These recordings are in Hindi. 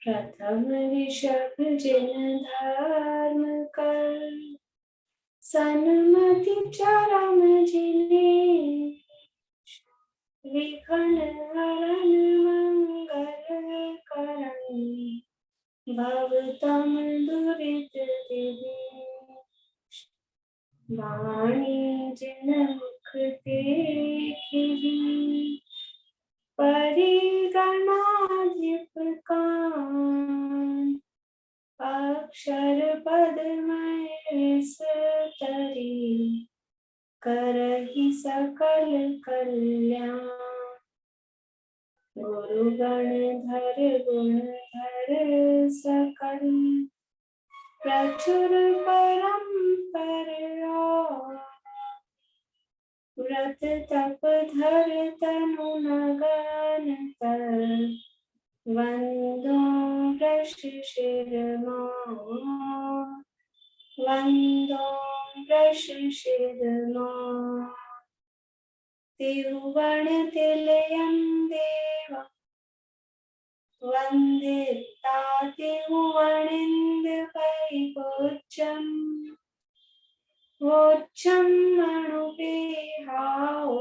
प्रथम ऋषभ जिन धर्म कर, सन्मति चरम जिने, विघ्न हरन मंगल करण, भवतम दुरित विदेश। वाणी जिन मुख देखी, परिगणाधिप कान, अक्षर पदमय तरी, करहि सकल कल्याण। गुरु गणधर गुणधर सकल, प्रचुर परंपर व्रत तप धर तनु नगन कर, वंदो वृष शिरमान, वंदो वृष शिरमान। तिरुवण तिलयं देवा, वंदिता तिरुवणिंद परिपूज्यम्, वोच्चं मणुपेहाओ,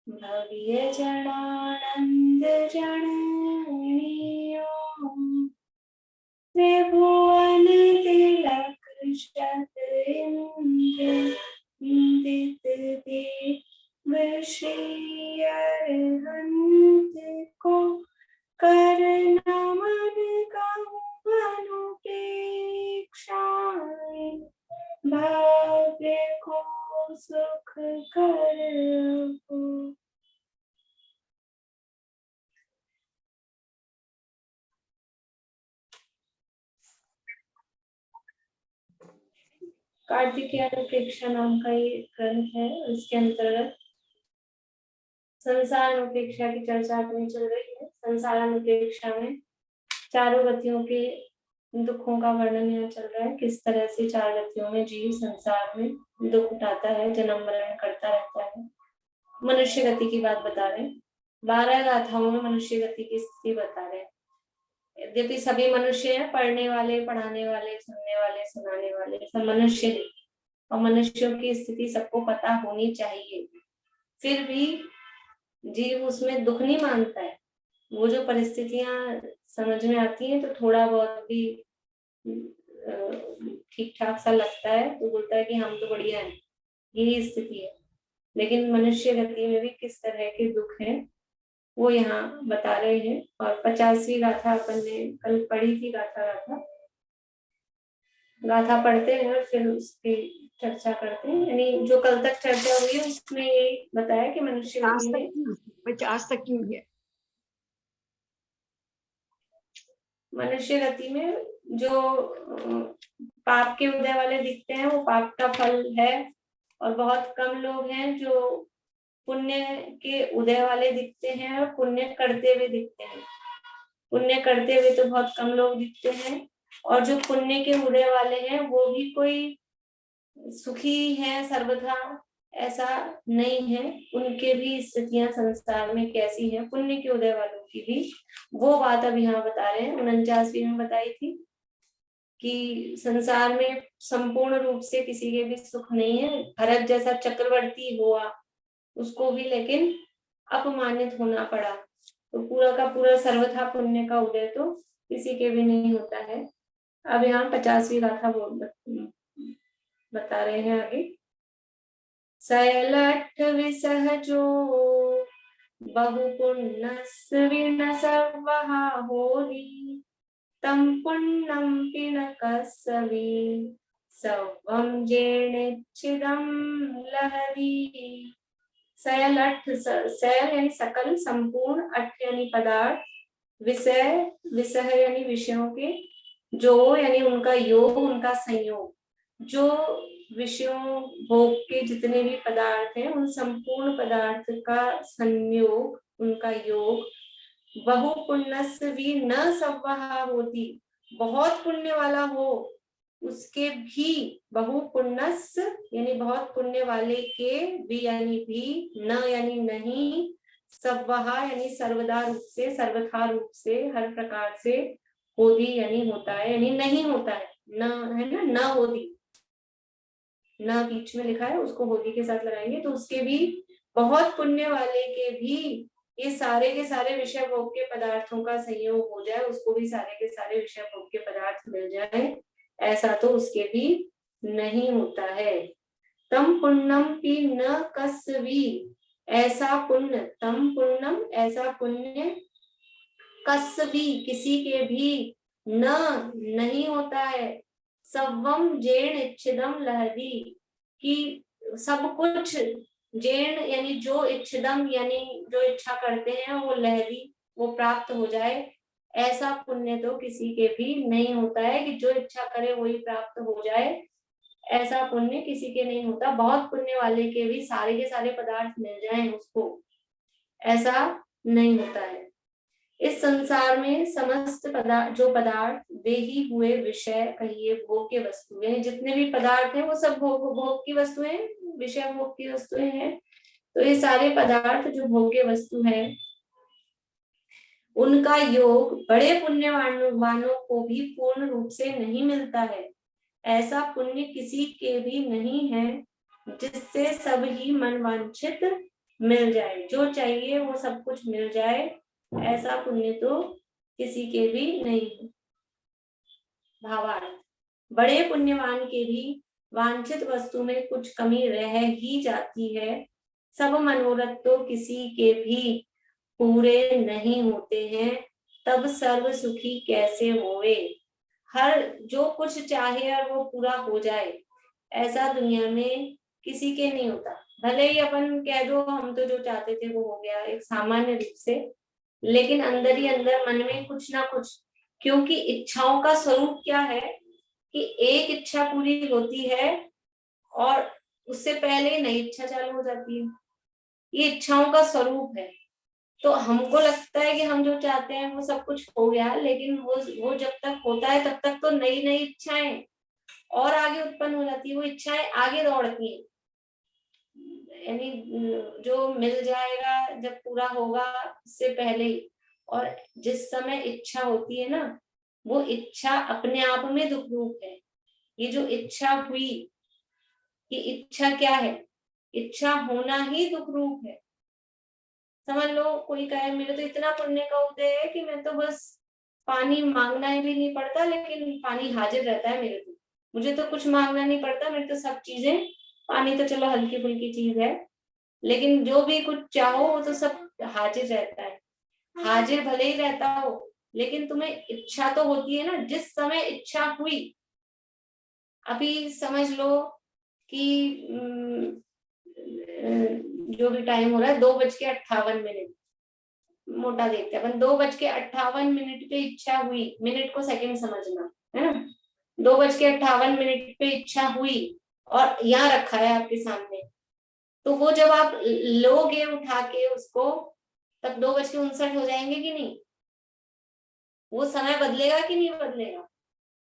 भव्य जनानंद जननीयो। त्रिभुवन तिलक शत इंद्र, इंदित देव श्री अरहंत को, कर नमन कहूँ अनुपेक्षाएं, भाग्य को सुख कर हो। कार्तिकीय अनुप्रेक्षा नाम का ये ग्रंथ है। इसके अंतर्गत संसार अनुप्रेक्षा की चर्चा अपनी चल रही है। संसार अनुप्रेक्षा में चारों गतियों के दुखों का वर्णन यहाँ चल रहा है। किस तरह से चार गतियों में जीव संसार में दुख उठाता है, जन्म मरण करता रहता है। मनुष्य गति की बात बता रहे हैं। 12 गाथाओं में मनुष्य गति की स्थिति बता रहे हैं। यद्यपि सभी मनुष्य हैं, पढ़ने वाले, पढ़ाने वाले, सुनने वाले, सुनाने वाले, सब मनुष्य हैं और मनुष्यों की स्थिति सबको पता होनी चाहिए। फिर भी जीव उसमें दुख नहीं मानता है। वो जो परिस्थितियां समझ में आती हैं तो थोड़ा बहुत भी ठीक ठाक सा लगता है तो बोलता है कि हम तो बढ़िया हैं, यही स्थिति है। लेकिन मनुष्य गति में भी किस तरह के दुख हैं वो यहाँ बता रहे हैं। और 50वीं गाथा अपन ने कल पढ़ी थी। गाथा पढ़ते हैं और फिर उसकी चर्चा करते हैं। यानी जो कल तक चर्चा हुई है उसमें ये बताया कि मनुष्य गति में 50 तक की है। मनुष्य गति में जो पाप के उदय वाले दिखते हैं वो पाप का फल है, और बहुत कम लोग हैं जो पुण्य के उदय वाले दिखते हैं और पुण्य करते हुए दिखते हैं। पुण्य करते हुए तो बहुत कम लोग दिखते हैं, और जो पुण्य के उदय वाले हैं वो भी कोई सुखी है सर्वथा, ऐसा नहीं है। उनके भी स्थितियां संसार में कैसी हैं, पुण्य के उदय वालों की भी, वो बात अब यहाँ बता रहे हैं। 49वीं में बताई थी कि संसार में संपूर्ण रूप से किसी के भी सुख नहीं है। भरत जैसा चक्रवर्ती हुआ, उसको भी लेकिन अपमानित होना पड़ा। तो पूरा का पूरा सर्वथा पुण्य का उदय तो किसी के भी नहीं होता है। अब यहाँ 50वीं गाथा बता रहे हैं आगे। सैलठ विसहजो बहु पुण्यस विनसवहा होरी, तम पुण्यम पिनकस्सवि सवं जेनिच्छिदं लहरी। सैल अठ, सैल यानी सकल, संपूर्ण, अठ यानी पदार्थ, विषय, विषय यानी विषयों के, जो यानी उनका योग, उनका संयोग। जो विषयों भोग के जितने भी पदार्थ हैं उन संपूर्ण पदार्थ का संयोग, उनका योग। बहु पुण्यस्वी न सवहा होती, बहुत पुण्य वाला हो उसके भी, बहु पुण्यस यानी बहुत पुण्य वाले के भी यानी भी, न यानी नहीं, सर्वहा यानी सर्वदा रूप से, सर्वथा रूप से, हर प्रकार से, होदी यानी होता है, यानी नहीं होता है, न है ना, न होदी, न बीच में लिखा है, उसको होदी के साथ लगाएंगे तो उसके भी, बहुत पुण्य वाले के भी ये सारे के सारे विषय भोग के पदार्थों का संयोग हो जाए, उसको भी सारे के सारे विषय भोग के पदार्थ मिल जाए, ऐसा तो उसके भी नहीं होता है। तम पुण्यम की न कसवी, ऐसा पुण्य, तम पुण्यम ऐसा पुण्य, कसवी किसी के भी, न नहीं होता है, सवम जेण इच्छिदम लहदी, कि सब कुछ, जेण यानी जो, इच्छिदम यानी जो इच्छा करते हैं, वो लहदी वो प्राप्त हो जाए, ऐसा पुण्य तो किसी के भी नहीं होता है कि जो इच्छा करे वही प्राप्त हो जाए, ऐसा पुण्य किसी के नहीं होता। बहुत पुण्य वाले के भी सारे के सारे पदार्थ मिल जाएं उसको, ऐसा नहीं होता है। इस संसार में समस्त पदार्थ, जो पदार्थ देही हुए विषय कहिए भोग के वस्तुएं, जितने भी पदार्थ हैं वो सब भोग की वस्तुएं, विषय भोग की वस्तुएं हैं। तो ये सारे पदार्थ जो भोग के वस्तु हैं, उनका योग बड़े पुण्यवानों को भी पूर्ण रूप से नहीं मिलता है। ऐसा पुण्य किसी के भी नहीं है जिससे सब ही मनवांछित मिल जाए, जो चाहिए वो सब कुछ मिल जाए, ऐसा पुण्य तो किसी के भी नहीं है। भावार्थ, बड़े पुण्यवान के भी वांछित वस्तु में कुछ कमी रह ही जाती है। सब मनोरथ तो किसी के भी पूरे नहीं होते हैं, तब सर्व सुखी कैसे होए। हर जो कुछ चाहे और वो पूरा हो जाए, ऐसा दुनिया में किसी के नहीं होता। भले ही अपन कह दो हम तो जो चाहते थे वो हो गया, एक सामान्य रूप से, लेकिन अंदर ही अंदर मन में कुछ ना कुछ, क्योंकि इच्छाओं का स्वरूप क्या है कि एक इच्छा पूरी होती है और उससे पहले नई इच्छा चालू हो जाती है, ये इच्छाओं का स्वरूप है। तो हमको लगता है कि हम जो चाहते हैं वो सब कुछ हो गया, लेकिन वो जब तक होता है तब तक तो नई नई इच्छाएं और आगे उत्पन्न हो जाती है, वो इच्छाएं आगे दौड़ती हैं, यानी जो मिल जाएगा जब पूरा होगा उससे पहले ही। और जिस समय इच्छा होती है ना, वो इच्छा अपने आप में दुख रूप है। ये जो इच्छा हुई, कि इच्छा क्या है, इच्छा होना ही दुख रूप है। समझ लो कोई कहे मेरे तो इतना पुण्य का उदय है कि मैं तो बस पानी मांगना भी नहीं पड़ता, लेकिन पानी हाजिर रहता है मेरे को, मुझे तो कुछ मांगना नहीं पड़ता, मेरे तो सब चीजें, पानी तो चलो हल्की फुल्की चीज है, लेकिन जो भी कुछ चाहो वो तो सब हाजिर रहता है। हाजिर भले ही रहता हो, लेकिन तुम्हें इच्छा तो होती है ना। जिस समय इच्छा हुई, अभी समझ लो कि जो भी टाइम हो रहा है 2:58, मोटा देखते हैं अपन, 2:58 पे इच्छा हुई, मिनट को सेकंड समझना है ना, 2:58 पे इच्छा हुई और यहाँ रखा है आपके सामने, तो वो जब आप लोगे उठा के उसको, तब 2:59 हो जाएंगे कि नहीं, वो समय बदलेगा कि नहीं बदलेगा।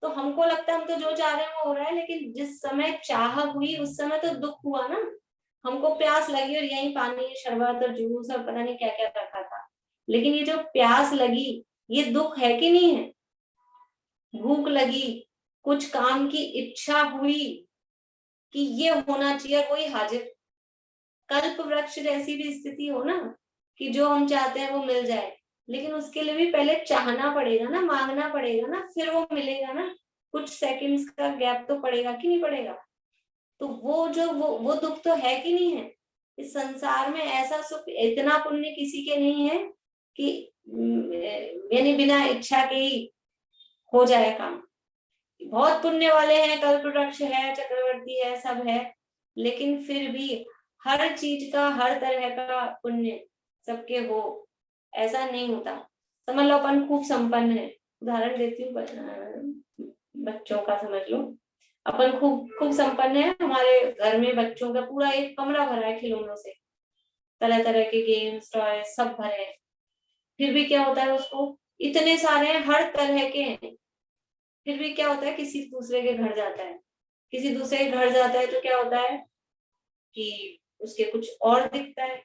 तो हमको लगता है हम तो जो चाह रहे हैं वो हो रहा है, लेकिन जिस समय चाह हुई उस समय तो दुख हुआ ना, हमको प्यास लगी और यही पानी शरबत और जूस और पता नहीं क्या क्या रखा था, लेकिन ये जो प्यास लगी ये दुख है कि नहीं है। भूख लगी, कुछ काम की इच्छा हुई कि ये होना चाहिए, वही हाजिर। कल्प वृक्ष जैसी भी स्थिति हो ना, कि जो हम चाहते हैं वो मिल जाए, लेकिन उसके लिए भी पहले चाहना पड़ेगा ना, मांगना पड़ेगा ना, फिर वो मिलेगा ना, कुछ सेकंड्स का गैप तो पड़ेगा कि नहीं पड़ेगा। तो वो जो वो दुख तो है कि नहीं है। इस संसार में ऐसा सुख, इतना पुण्य किसी के नहीं है कि यानी बिना इच्छा के ही हो जाए काम। बहुत पुण्य वाले हैं, कल्पवृक्ष है, चक्रवर्ती है, सब है, लेकिन फिर भी हर चीज का, हर तरह का पुण्य सबके हो, ऐसा नहीं होता। समझ लो अपन खूब संपन्न है, उदाहरण देती हूँ, बच्चों का समझ लो, अपन खूब खूब संपन्न है, हमारे घर में बच्चों का पूरा एक कमरा भरा है खिलौनों से, तरह तरह के गेम्स टॉय सब भरे हैं, फिर भी क्या होता है, उसको इतने सारे हैं, हर तरह के हैं, फिर भी क्या होता है, किसी दूसरे के घर जाता है, किसी दूसरे के घर जाता है तो क्या होता है कि उसके कुछ और दिखता है,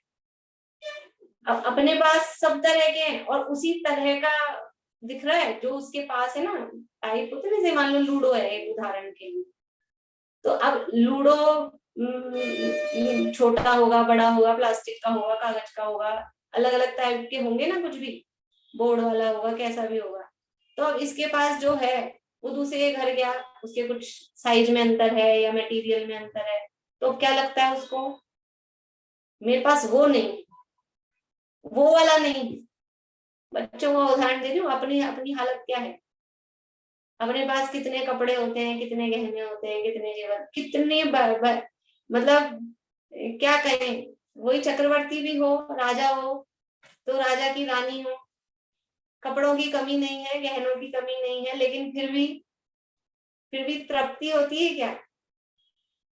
अब अपने पास सब तरह के हैं और उसी तरह का दिख रहा है जो उसके पास है ना, टाइप होते हैं, जैसे मान लो लूडो है एक उदाहरण के लिए, तो अब लूडो छोटा होगा, बड़ा होगा, प्लास्टिक का होगा, कागज का होगा, अलग अलग टाइप के होंगे ना, कुछ भी बोर्ड वाला होगा, कैसा भी होगा। तो अब इसके पास जो है वो दूसरे के घर गया, उसके कुछ साइज में अंतर है या मटेरियल में अंतर है, तो क्या लगता है उसको, मेरे पास वो नहीं, वो वाला नहीं। बच्चों को उदाहरण दे रही हूँ, अपनी अपनी हालत क्या है। अपने पास कितने कपड़े होते हैं, कितने गहने होते हैं, कितने जेवर, कितने मतलब क्या कहें, वही चक्रवर्ती भी हो, राजा हो तो राजा की रानी हो, कपड़ों की कमी नहीं है, गहनों की कमी नहीं है, लेकिन फिर भी तृप्ति होती है क्या,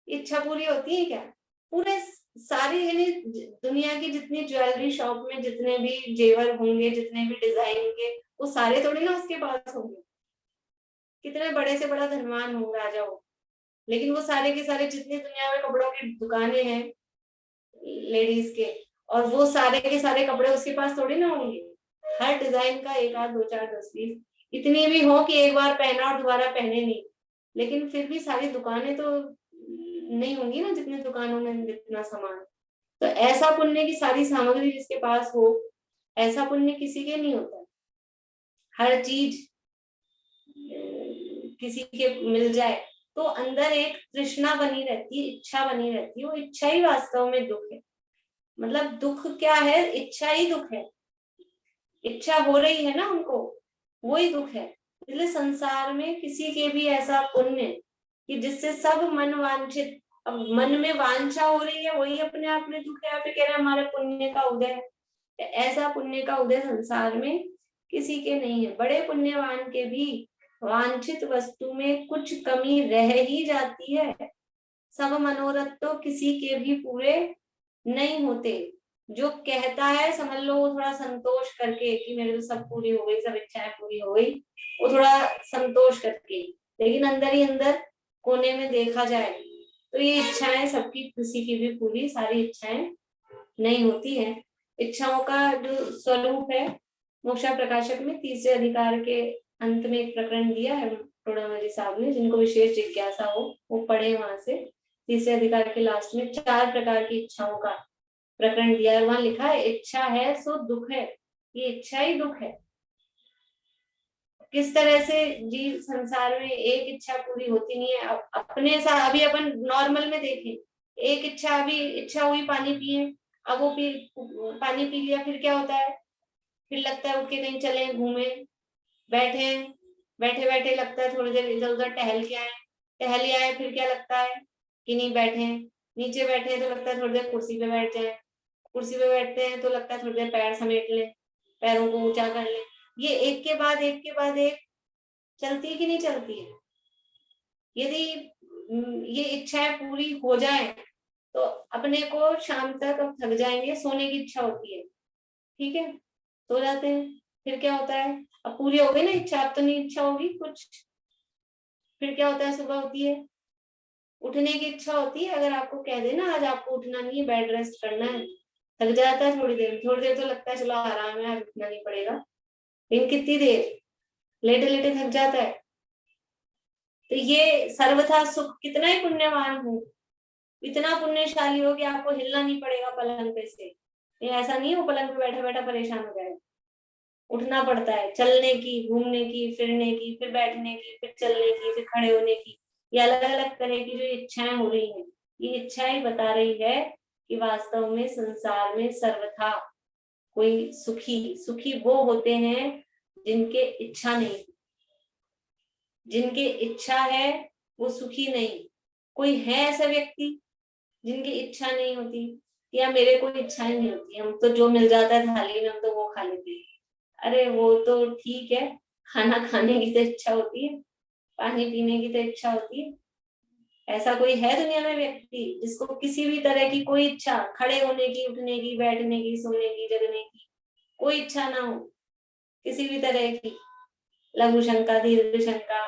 इच्छा पूरी होती है क्या। पूरे सारी यानी दुनिया की जितनी ज्वेलरी शॉप में जितने भी जेवर होंगे, जितने भी डिजाइन के, वो सारे थोड़ी ना उसके पास होंगे, कितने बड़े से बड़ा धनवान हो, राजा हो, लेकिन वो सारे के सारे जितनी दुनिया में कपड़ों की दुकानें हैं लेडीज के, और वो सारे के सारे कपड़े उसके पास थोड़ी ना होंगे, हर डिजाइन का एक आध दो चार 10 20, इतनी भी हो कि एक बार पहना और दोबारा पहने नहीं, लेकिन फिर भी सारी दुकानें तो नहीं होंगी ना, जितनी दुकानों में जितना सामान। तो ऐसा पुण्य की सारी सामग्री जिसके पास हो, ऐसा पुण्य किसी के नहीं होता। हर चीज किसी के मिल जाए तो अंदर एक तृष्णा बनी रहती है, इच्छा बनी रहती है, वो इच्छा ही वास्तव में दुख है। मतलब दुख क्या है, इच्छा ही दुख है, इच्छा हो रही है ना उनको, वो ही दुख है। इसलिए संसार में किसी के भी ऐसा पुण्य कि जिससे सब मन वांछित, अब मन में वांछा हो रही है वही अपने आप में दुख है, फिर कह रहे हैं हमारे पुण्य का उदय है। ऐसा पुण्य का उदय संसार में किसी के नहीं है। बड़े पुण्यवान के भी वांछित वस्तु में कुछ कमी रह ही जाती है। सब मनोरथ तो किसी के भी पूरे नहीं होते। जो कहता है समझ लो वो थोड़ा संतोष करके कि मेरे तो सब पूरी हो गई, सब इच्छाएं पूरी हो गई, वो थोड़ा संतोष करके, लेकिन अंदर ही अंदर कोने में देखा जाए तो ये इच्छाएं सबकी, किसी की भी पूरी सारी इच्छाएं नहीं होती है। इच्छाओं का जो स्वरूप है, मोक्षा प्रकाशक में तीसरे अधिकार के अंत में एक प्रकरण दिया है टोडामल साहब ने, जिनको विशेष जिज्ञासा हो वो पढ़े वहां से। तीसरे अधिकार के लास्ट में 4 प्रकार की इच्छाओं का प्रकरण दिया है, वहां लिखा है इच्छा है सो दुख है, ये इच्छा ही दुख है। किस तरह से जीव संसार में एक इच्छा पूरी होती नहीं है। अपने साथ अभी अपन नॉर्मल में देखें, एक इच्छा, अभी इच्छा हुई पानी पिए, अब वो पानी पी लिया, फिर क्या होता है, फिर लगता है उठ के कहीं चले घूमे, बैठे बैठे बैठे लगता है थोड़ी देर इधर उधर टहल के आए, टहल आए, फिर क्या लगता है कि नहीं बैठे, नीचे बैठे तो लगता है थोड़ी देर कुर्सी पे बैठ जाए, कुर्सी पे बैठते हैं तो लगता है थोड़ी देर पैर समेट ले, पैरों को ऊंचा कर ले। ये एक के बाद एक के बाद एक चलती है कि नहीं चलती है। यदि ये इच्छाएं पूरी हो जाए तो अपने को शाम तक अब थक जाएंगे, सोने की इच्छा होती है, ठीक है, सो जाते हैं। फिर क्या होता है, अब पूरी हो गई ना इच्छा, अब तो नहीं इच्छा होगी कुछ, फिर क्या होता है, सुबह होती है, उठने की इच्छा होती है। अगर आपको कह देना आज आपको उठना नहीं है, बेड रेस्ट करना है, थक जाता है थोड़ी देर तो लगता है चलो आराम है, आज उठना नहीं पड़ेगा, लेकिन कितनी देर, लेटे लेटे थक जाता है। तो ये सर्वथा सुख, कितना ही पुण्यवान हो, इतना पुण्यशाली हो कि आपको हिलना नहीं पड़ेगा पलंग पे से, ये ऐसा नहीं है वो पलंग पे बैठा बैठा परेशान हो जाए, उठना पड़ता है, चलने की, घूमने की, फिरने की, फिर बैठने की, फिर चलने की, फिर खड़े होने की, ये अलग अलग तरह की जो इच्छाएं हो रही हैं, ये इच्छाएं बता रही है कि वास्तव में संसार में सर्वथा कोई सुखी, सुखी वो होते हैं जिनके इच्छा नहीं, जिनके इच्छा है वो सुखी नहीं। कोई है ऐसा व्यक्ति जिनकी इच्छा नहीं होती, या मेरे कोई इच्छाएं नहीं होती, हम तो जो मिल जाता है थाली में हम तो वो खा लेते हैं, अरे वो तो ठीक है, खाना खाने की तो इच्छा होती है, पानी पीने की तो इच्छा होती है। ऐसा कोई है दुनिया में व्यक्ति जिसको किसी भी तरह की कोई इच्छा, खड़े होने की, उठने की, बैठने की, सोने की, जगने की कोई इच्छा ना हो, किसी भी तरह की, लघु शंका, दीर्घ शंका,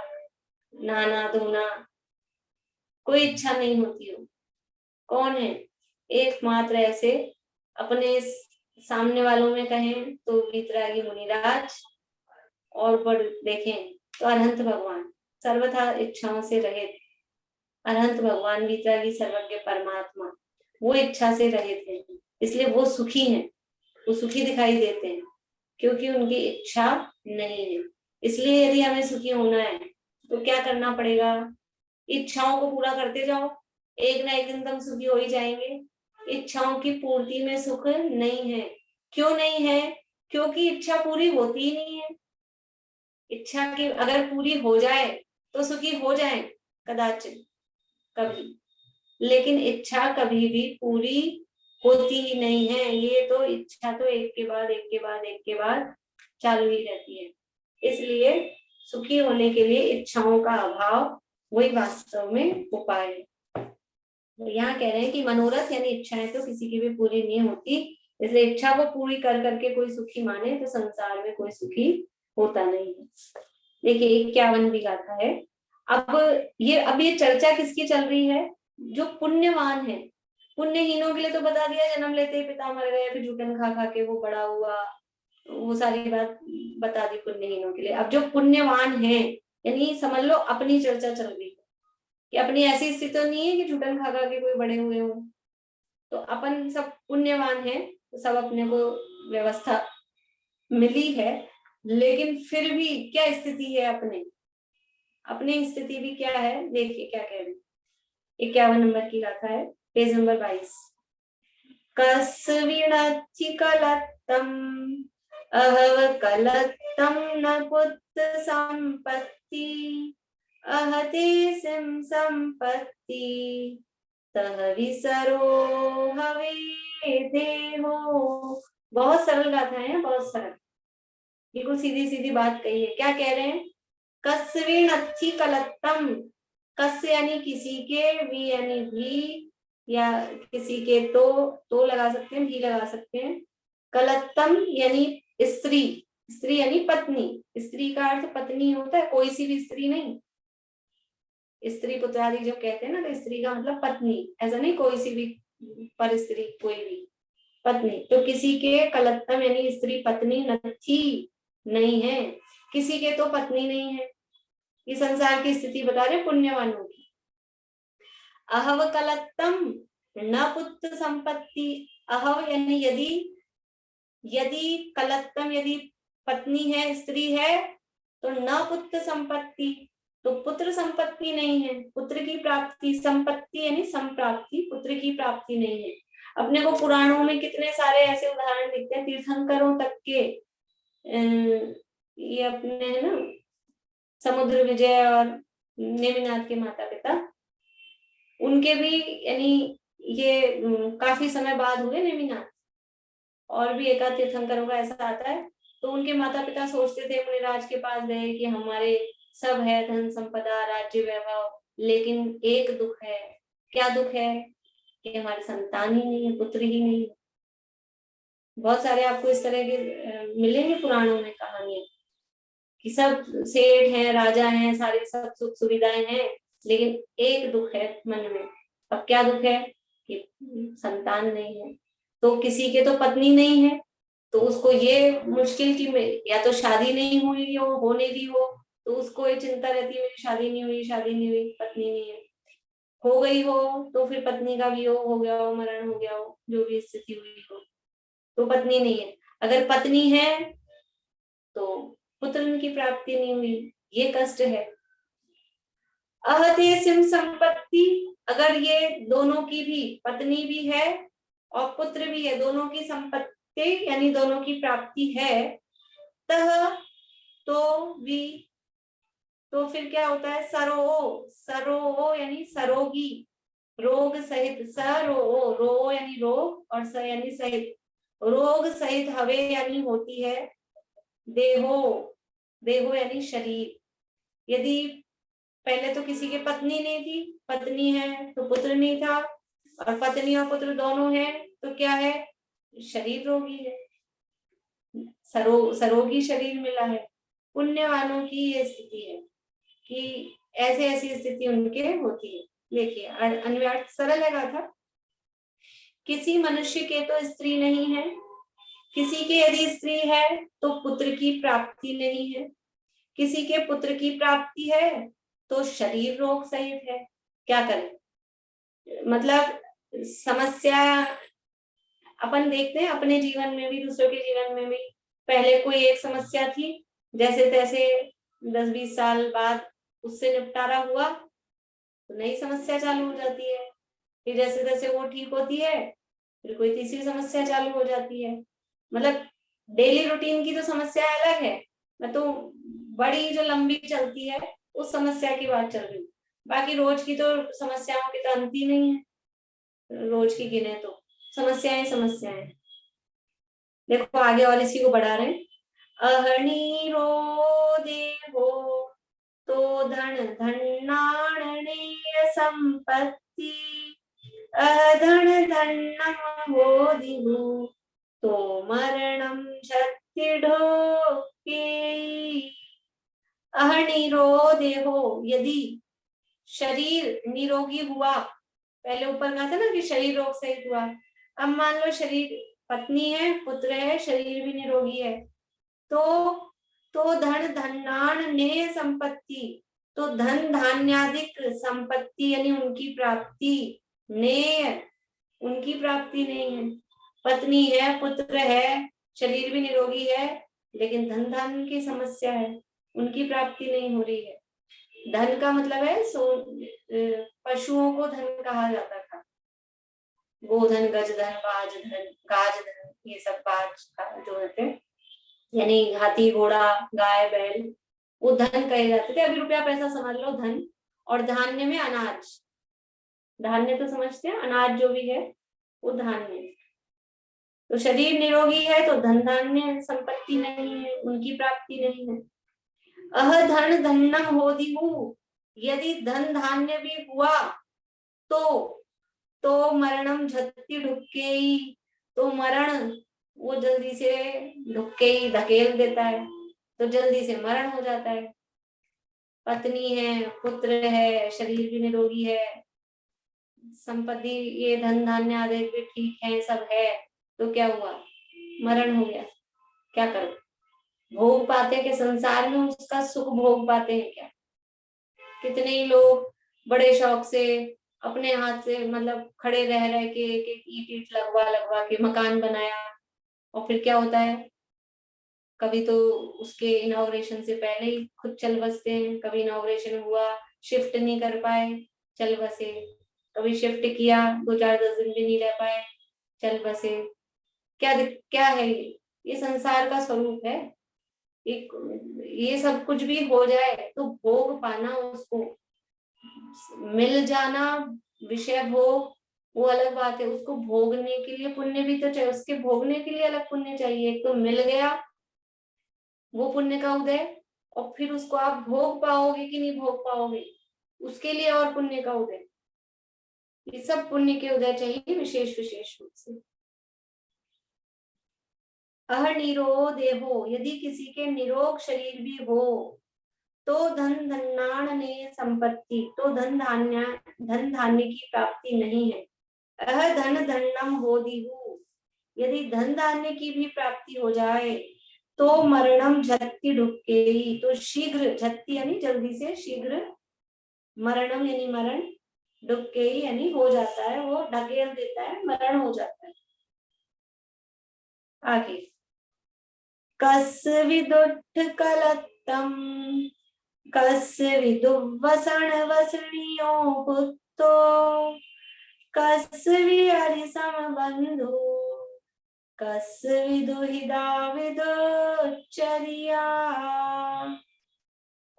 नहाना धोना, कोई इच्छा नहीं होती हो। कौन है, एकमात्र ऐसे अपने सामने वालों में कहें तो वीतरागी मुनिराज, और पर देखें तो अरहंत भगवान, सर्वथा इच्छाओं से रहित अरहंत भगवान, वीतरागी सर्वज्ञ परमात्मा, वो इच्छा से रहित हैं, इसलिए वो सुखी हैं, वो सुखी दिखाई देते हैं क्योंकि उनकी इच्छा नहीं है। इसलिए यदि हमें सुखी होना है तो क्या करना पड़ेगा? इच्छाओं को पूरा करते जाओ, एक ना एक दिन तुम सुखी हो ही जाएंगे। इच्छाओं की पूर्ति में सुख नहीं है। क्यों नहीं है? क्योंकि इच्छा पूरी होती ही नहीं है। इच्छा की अगर पूरी हो जाए तो सुखी हो जाए कदाचित कभी, लेकिन इच्छा कभी भी पूरी होती ही नहीं है। ये तो इच्छा तो एक के बाद एक के बाद एक के बाद चालू ही रहती है। इसलिए सुखी होने के लिए इच्छाओं का अभाव वही वास्तव में उपाय है। तो यहाँ कह रहे हैं कि मनोरथ यानी इच्छाएं तो किसी की भी पूरी नहीं होती, इसलिए इच्छा को पूरी कर करके कोई सुखी माने तो संसार में कोई सुखी होता नहीं है। देखिए 51वीं गाथा है। अब ये चर्चा किसकी चल रही है? जो पुण्यवान है। पुण्यहीनों के लिए तो बता दिया, जन्म लेते ही पिता मर गए, फिर जूठन खा खा के वो बड़ा हुआ, वो सारी बात बता दी पुण्यहीनों के लिए। अब जो पुण्यवान है, यानी समझ लो अपनी चर्चा चल रही है कि अपनी ऐसी स्थिति तो नहीं है कि जूठन खा खा के कोई बड़े हुए हो, तो अपन सब पुण्यवान है, तो सब अपने को व्यवस्था मिली है, लेकिन फिर भी क्या स्थिति है अपनी स्थिति भी क्या है? देखिए क्या कह रहे हैं। 51 नंबर की गाथा है, पेज नंबर 22। कस्विणच्चिकलत्तम् अहवकलत्तं न पुत्र संपत्ति अहते सिं संपत्ति तह विसरो हवे देहो। बहुत सरल गाथा है, बहुत सरल, बिल्कुल सीधी सीधी बात कही है। क्या कह रहे हैं? कस्विणच्चिकलत्तम्, कस्य यानी किसी के, वी यानी भी, या किसी के तो लगा सकते हैं, भी लगा सकते हैं। कलत्तम यानी स्त्री, स्त्री यानी पत्नी, स्त्री का अर्थ पत्नी होता है, कोई सी भी स्त्री नहीं। स्त्री पुत्रादि जो कहते हैं ना, तो स्त्री का मतलब पत्नी, ऐसा नहीं कोई सी भी पर स्त्री, कोई भी पत्नी। तो किसी के कलत्तम यानी स्त्री पत्नी नथी नहीं है, किसी के तो पत्नी नहीं है। ये संसार की स्थिति बता रहे पुण्यवानों की। अहव कलत्तम न पुत्र संपत्ति, अहव यानी यदि कलत्तम यदि पत्नी है, स्त्री है, तो न पुत्र संपत्ति, तो पुत्र संपत्ति नहीं है, पुत्र की प्राप्ति, संपत्ति यानी संप्राप्ति, पुत्र की प्राप्ति नहीं है। अपने को पुराणों में कितने सारे ऐसे उदाहरण दिखते हैं, तीर्थंकरों तक के, ये अपने है ना समुद्र विजय और नेमिनाथ के माता पिता, उनके भी यानी ये काफी समय बाद हुए नेमिनाथ, और भी एक आध तीर्थंकरों का ऐसा आता है। तो उनके माता पिता सोचते थे, मुनिराज के पास गए कि हमारे सब है, धन संपदा राज्य वैभव, लेकिन एक दुख है। क्या दुख है? कि हमारी संतान ही नहीं है, पुत्र ही नहीं है। बहुत सारे आपको इस तरह के मिलेंगे पुराणों में कहानियां कि सब सेठ हैं, राजा हैं, सारे सब सुख सुविधाएं हैं, लेकिन एक दुख है मन में। अब क्या दुख है? कि संतान नहीं है। तो किसी के तो पत्नी नहीं है, तो उसको ये मुश्किल की या तो शादी नहीं हुई हो, होने दी हो, तो उसको ये चिंता रहती है मेरी शादी नहीं हुई, पत्नी नहीं है। हो गई हो तो फिर पत्नी का वियोग हो गया हो, मरण हो गया हो, जो भी स्थिति हुई हो, तो पत्नी नहीं है। अगर पत्नी है तो पुत्र की प्राप्ति नहीं हुई, ये कष्ट है। अहते सिम संपत्ति, अगर ये दोनों की भी, पत्नी भी है और पुत्र भी है, दोनों की संपत्ति यानी दोनों की प्राप्ति है, तह तो भी, तो फिर क्या होता है? सरो यानी सरोगी, रोग सहित, रो यानी रोग और स यानी सहित, रोग सहित हवे यानी होती है, देहो यानी शरीर। यदि पहले तो किसी की पत्नी नहीं थी, पत्नी है तो पुत्र नहीं था, और पत्नी और पुत्र दोनों है तो क्या है? शरीर रोगी है, सरोगी शरीर मिला है। पुण्यवानों की ये स्थिति है कि ऐसे ऐसी स्थिति उनके होती है। देखिए अन्वयार्थ सरल है गाथा। किसी मनुष्य के तो स्त्री नहीं है, किसी के यदि स्त्री है तो पुत्र की प्राप्ति नहीं है, किसी के पुत्र की प्राप्ति है तो शरीर रोग सहित है। क्या करें? मतलब समस्या अपन देखते हैं अपने जीवन में भी, दूसरों के जीवन में भी। पहले कोई एक समस्या थी, जैसे तैसे 10-20 साल बाद उससे निपटारा हुआ तो नई समस्या चालू हो जाती है, फिर जैसे तैसे वो ठीक होती है, फिर कोई तीसरी समस्या चालू हो जाती है। मतलब डेली रूटीन की तो समस्या अलग है, मैं तो बड़ी जो लंबी चलती है उस समस्या की बात चल रही हूँ। बाकी रोज की तो समस्याओं की तो अंत ही नहीं है, रोज की गिने तो समस्याएं समस्याएं। देखो आगे और इसी को बढ़ा रहे हैं। अहनी रो देवो तो धन धन्नाणने संपत्ति, अधन धन्नम हो दिहु तो मरणम क्षति ढोके। अहनिरो देहो, यदि शरीर निरोगी हुआ, पहले ऊपर कहा था ना कि शरीर रोग सहित हुआ, अब मान लो शरीर, पत्नी है, पुत्र है, शरीर भी निरोगी है, तो धन धन्नान ने संपत्ति, तो धन धान्यादिक संपत्ति यानी उनकी प्राप्ति, ने उनकी प्राप्ति नहीं है। पत्नी है, पुत्र है, शरीर भी निरोगी है, लेकिन धन धान्य की समस्या है, उनकी प्राप्ति नहीं हो रही है। धन का मतलब है पशुओं को धन कहा जाता था, गोधन, गजधन, बाजधन, गाजधन, ये सब बाज जो होते हैं, यानी हाथी, घोड़ा, गाय, बैल, वो धन कहे जाते थे। अभी रुपया पैसा समझ लो धन, और धान्य में अनाज, धान्य तो समझते हैं, अनाज जो भी है वो धान्य। तो शरीर निरोगी है तो धन धान्य संपत्ति नहीं है, उनकी प्राप्ति नहीं है। अह धन धन्नम हो दिहु, यदि धन धान्य भी हुआ तो मरणम झत्ती ढुक्के, तो मरण वो जल्दी से ढुक्के ही धकेल देता है, तो जल्दी से मरण हो जाता है। पत्नी है, पुत्र है, शरीर भी निरोगी है, संपत्ति ये धन धान्य आदि भी ठीक है, सब है, तो क्या हुआ? मरण हो गया। क्या करो? भोग पाते के संसार में उसका सुख भोग पाते हैं क्या? कितने ही लोग बड़े शौक से अपने हाथ से, मतलब खड़े रह रह के एक एक ईट ईट लगवा लगवा के मकान बनाया, और फिर क्या होता है? कभी तो उसके इनॉग्रेशन से पहले ही खुद चल बसते हैं, कभी इनॉग्रेशन हुआ शिफ्ट नहीं कर पाए, चल बसे, कभी शिफ्ट किया 2-4-10 दिन भी नहीं रह पाए, चल बसे। क्या है ये संसार का स्वरूप है। एक ये सब कुछ भी हो जाए तो भोग पाना, उसको मिल जाना, विषय भोग वो अलग बात है, उसको भोगने के लिए पुण्य भी तो चाहिए, उसके भोगने के लिए अलग पुण्य चाहिए। एक तो मिल गया वो पुण्य का उदय, और फिर उसको आप भोग पाओगे कि नहीं भोग पाओगे उसके लिए और पुण्य का उदय। ये सब पुण्य के उदय चाहिए विशेष विशेष रूप से। अनिरो देहो, यदि किसी के निरोग शरीर भी हो तो धन धन्नान ने संपत्ति, तो धन धान्य की प्राप्ति नहीं है। अह धन धन्नम हो दिहु, यदि धन धान्य की भी प्राप्ति हो जाए तो मरणम झत्ती ढुक्के, तो शीघ्र, झत्ती यानी जल्दी से, शीघ्र, मरणम यानी मरण, ढुक्के यानी हो जाता है, वो ढकेल देता है, मरण हो जाता है। आगे कस विदुठ कलत्तम, कस विदुवसण वसणियो पुत्तो, कस विहरि समबंधु, कस विदुहिदा विदुचर्या।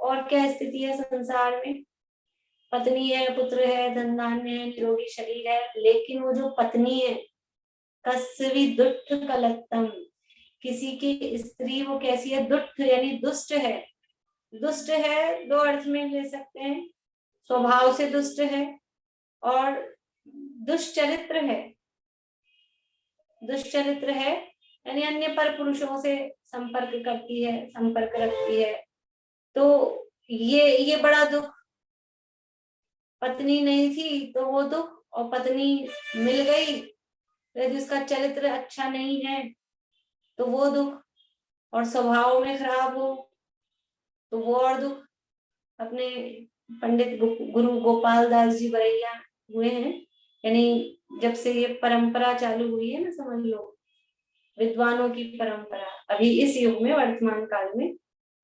और क्या स्थिति है संसार में? पत्नी है, पुत्र है, धन धान्य है, निरोगी शरीर है, लेकिन वो जो पत्नी है, कस्वी दुष्ट कलत्तम, किसी की स्त्री वो कैसी है? दुष्ट यानी दुष्ट है। दुष्ट है दो अर्थ में ले सकते हैं, स्वभाव से दुष्ट है और दुष्चरित्र है। दुष्चरित्र है यानी अन्य पर पुरुषों से संपर्क करती है, संपर्क रखती है, तो ये बड़ा दुख। पत्नी नहीं थी तो वो दुख, और पत्नी मिल गई यदि उसका चरित्र अच्छा नहीं है तो वो दुख, और स्वभाव में खराब हो तो वो और दुख। अपने पंडित गुरु गोपाल दास जी बरैया हुए हैं, यानी जब से ये परंपरा चालू हुई है ना, समझ लो विद्वानों की परंपरा अभी इस युग में वर्तमान काल में,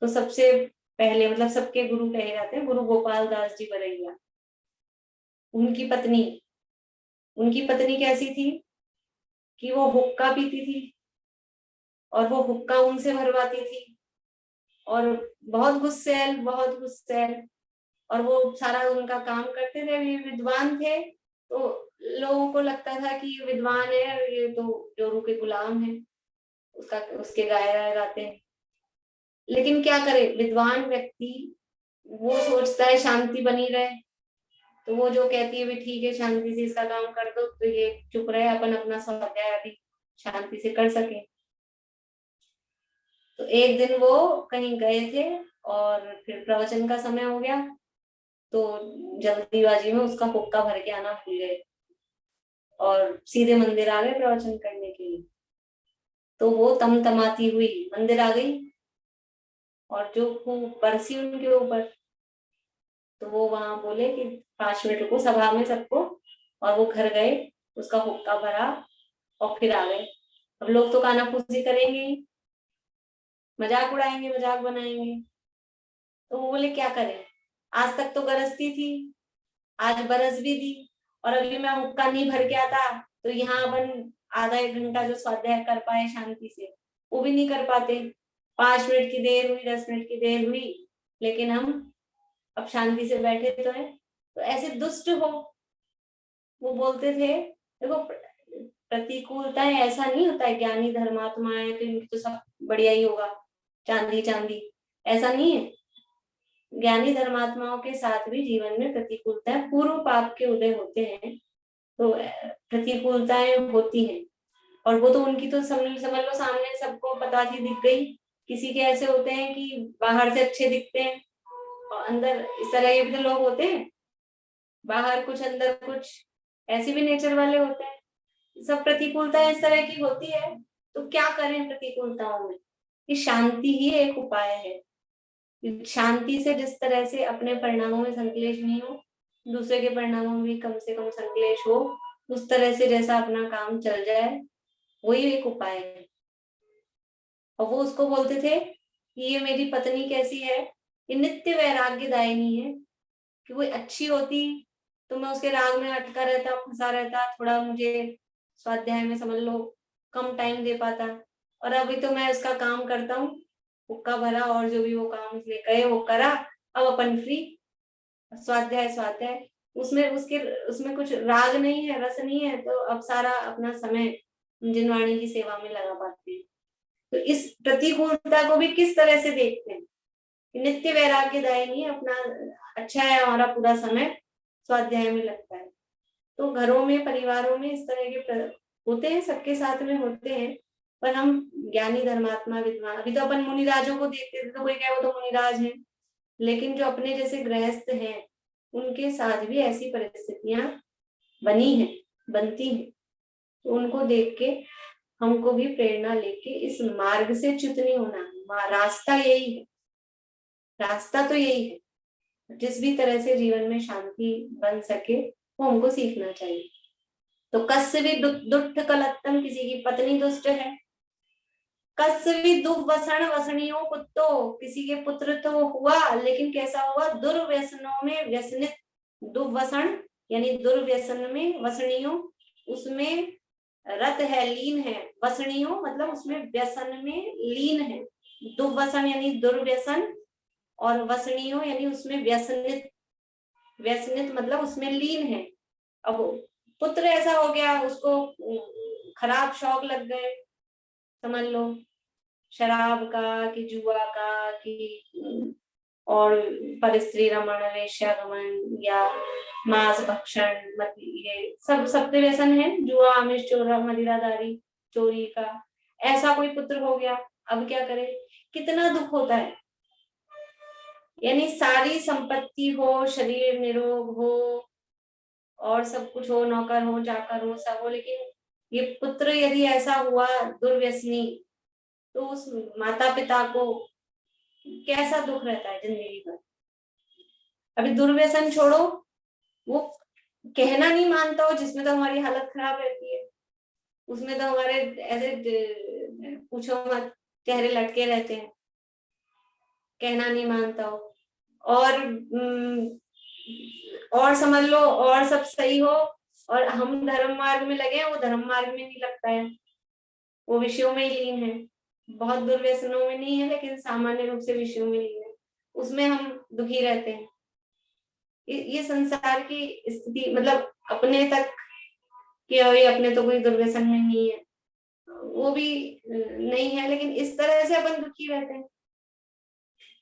तो सबसे पहले मतलब सबके गुरु कहे जाते हैं गुरु गोपाल दास जी बरैया। उनकी पत्नी कैसी थी कि वो हुक्का पीती थी और वो हुक्का उनसे भरवाती थी, और बहुत गुस्सैल, और वो सारा उनका काम करते थे। ये विद्वान थे तो लोगों को लगता था कि ये विद्वान है, ये तो जोरू के गुलाम है, उसके गाए गाते हैं। लेकिन क्या करे विद्वान व्यक्ति, वो सोचता है शांति बनी रहे, तो वो जो कहती है भी ठीक है शांति से इसका काम कर दो, तो ये चुप रहे, अपन अपना स्वाध्याय अभी शांति से कर सके। तो एक दिन वो कहीं गए थे और फिर प्रवचन का समय हो गया, तो जल्दीबाजी में उसका हुक्का भर के आना भूल गए और सीधे मंदिर आ गए प्रवचन करने के लिए। तो वो तमतमाती हुई मंदिर आ गई और जो खूब बरसी उनके ऊपर। तो वो वहां बोले कि 5 मिनट रुको सभा में सबको, और वो घर गए, उसका हुक्का भरा और फिर आ गए। अब लोग तो कानाफूसी करेंगे ही, मजाक उड़ाएंगे, मजाक बनाएंगे। तो वो बोले क्या करें, आज तक तो गरजती थी, आज बरस भी दी, और अभी मैं हुक्का नहीं भर के आता तो यहाँ अपन आधा एक घंटा जो स्वाध्याय कर पाए शांति से, वो भी नहीं कर पाते। 5 मिनट की देर हुई, 10 मिनट की देर हुई, लेकिन हम अब शांति से बैठे तो है। तो ऐसे दुष्ट हो, वो बोलते थे देखो प्रतिकूलताएं, ऐसा नहीं होता है ज्ञानी धर्मात्मा है तो इनकी तो सब बढ़िया ही होगा, चांदी चांदी, ऐसा नहीं है। ज्ञानी धर्मात्माओं के साथ भी जीवन में प्रतिकूलताएं, पूर्व पाप के उदय होते हैं, तो प्रतिकूलताएं होती हैं। और वो तो उनकी तो समझ लो सामने सबको पता थी, दिख गई। किसी के ऐसे होते हैं कि बाहर से अच्छे दिखते हैं और अंदर इस तरह के भी तो लोग होते हैं, बाहर कुछ अंदर कुछ, ऐसे भी नेचर वाले होते हैं। सब प्रतिकूलता इस तरह की होती है। तो क्या करें प्रतिकूलताओं में, कि शांति ही एक उपाय है। शांति से जिस तरह से अपने परिणामों में संकलेश नहीं हो, दूसरे के परिणामों में भी कम से कम संकलेश हो, उस तरह से जैसा अपना काम चल जाए, वही एक उपाय है। और वो उसको बोलते थे कि ये मेरी पत्नी कैसी है, ये नित्य वैराग्यदायिनी है, कि कोई अच्छी होती तो मैं उसके राग में अटका रहता, फंसा रहता, थोड़ा मुझे स्वाध्याय में समझ लो कम टाइम दे पाता। और अभी तो मैं उसका काम करता हूँ, हुक्का भरा और जो भी वो काम इसलिए कहे वो करा, अब अपन फ्री, स्वाध्याय उसमें उसमें कुछ राग नहीं है, रस नहीं है, तो अब सारा अपना समय जिनवाणी की सेवा में लगा पाते हैं। तो इस प्रतिकूलता को भी किस तरह से देखते हैं, नित्य वैराग्यदायिनी, अपना अच्छा है हमारा पूरा समय स्वाध्याय में लगता है। तो घरों में परिवारों में इस तरह के होते हैं, सबके साथ में होते हैं। पर हम ज्ञानी धर्मात्मा विद्वान, अभी तो अपन मुनिराजों को देखते थे तो कोई कहे वो तो मुनिराज हैं, लेकिन जो अपने जैसे गृहस्थ हैं उनके साथ भी ऐसी परिस्थितियां बनी हैं, बनती हैं। तो उनको देख के हमको भी प्रेरणा लेके इस मार्ग से च्युत नहीं होना। रास्ता यही है, रास्ता तो यही है, जिस भी तरह से जीवन में शांति बन सके वो हमको सीखना चाहिए। तो कस्वी दुष्ट कलत्तम, किसी की पत्नी दुष्ट है। कस्वी दुर्वसन वसनियों कुत्तो, किसी के पुत्र तो हुआ लेकिन कैसा हुआ, दुर्व्यसनों में व्यसनित। दुर्वसन यानी दुर्व्यसन में, वसनियों उसमें रत है, लीन है, वसनियों मतलब उसमें व्यसन में लीन है। दुर्वसन यानी दुर्व्यसन, और वसनियों यानी उसमें व्यसनित, व्यसनित मतलब उसमें लीन है। अब पुत्र ऐसा हो गया उसको खराब शौक लग गए, समझ लो शराब का कि जुआ का कि और परस्त्री रमण, वेश्यागमन या मांस भक्षण, ये सब सप्त व्यसन है, जुआ, आमिष, चोरा, मदिरादारी, चोरी का। ऐसा कोई पुत्र हो गया, अब क्या करे, कितना दुख होता है। यानी सारी संपत्ति हो, शरीर निरोग हो और सब कुछ हो, नौकर हो, चाकर हो, सब हो, लेकिन ये पुत्र यदि ऐसा हुआ दुर्व्यसनी, तो उस माता पिता को कैसा दुख रहता है जिंदगी भर। अभी दुर्व्यसन छोड़ो, वो कहना नहीं मानता हो जिसमें तो हमारी हालत खराब रहती है, उसमें तो हमारे ऐसे पूछो मत चेहरे लटके रहते हैं, कहना नहीं मानता हो। और समझ लो और सब सही हो और हम धर्म मार्ग में लगे हैं, वो धर्म मार्ग में नहीं लगता है, वो विषयों में ही लीन है, बहुत दुर्व्यसनों में नहीं है लेकिन सामान्य रूप से विषयों में लीन है, उसमें हम दुखी रहते हैं। ये संसार की स्थिति, मतलब अपने तक कि अपने तो कोई दुर्व्यसन में नहीं है, वो भी नहीं है, लेकिन इस तरह से अपन दुखी रहते हैं।